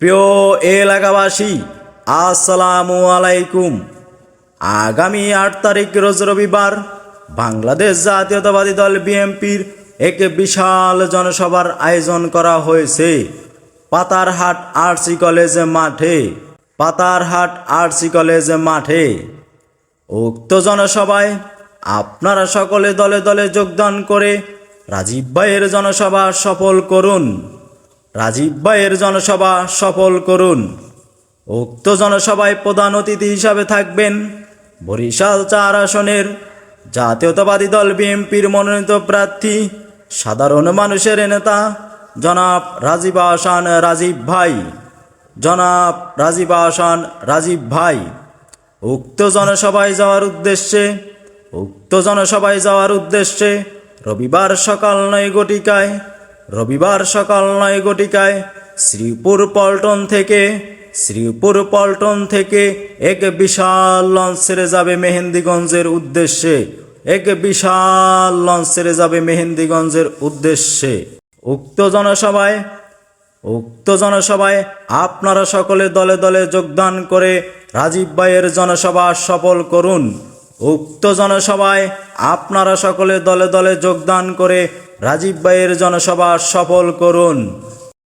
প্রিয় এলাকাবাসী, আসসালামু আলাইকুম। আগামী ৮ তারিখ রোজ রবিবার বাংলাদেশ জাতীয়তাবাদী দল বিএনপির এক বিশাল জনসভার আয়োজন করা হয়েছে পাতারহাট আরসি কলেজ মাঠে। উক্ত জনসভায় আপনারা সকলে দলে দলে যোগদান করে রাজীব ভাইয়ের জনসভা সফল করুন। উক্ত জনসভায় প্রধান অতিথি হিসাবে থাকবেন বরিশাল ৪ আসনের জাতীয়তাবাদী দল বিএনপির মনোনীত প্রার্থী সাধারণ মানুষের নেতা জনাব রাজীব আহসান রাজীব ভাই। উক্ত জনসভায় যাওয়ার উদ্দেশ্যে রবিবার সকাল ৯ ঘটিকায় শ্রীপুর পল্টন থেকে এক বিশাল লঞ্চ ছেড়ে যাবে মেহেন্দিগঞ্জের উদ্দেশ্যে। উক্ত জনসভায় আপনারা সকলে দলে দলে যোগদান করে রাজীব ভাইয়ের জনসভা সফল করুন। উক্ত জনসভায় আপনারা সকলে দলে দলে যোগদান করে রাজীব ভাইয়ের জনসভা সফল করুন।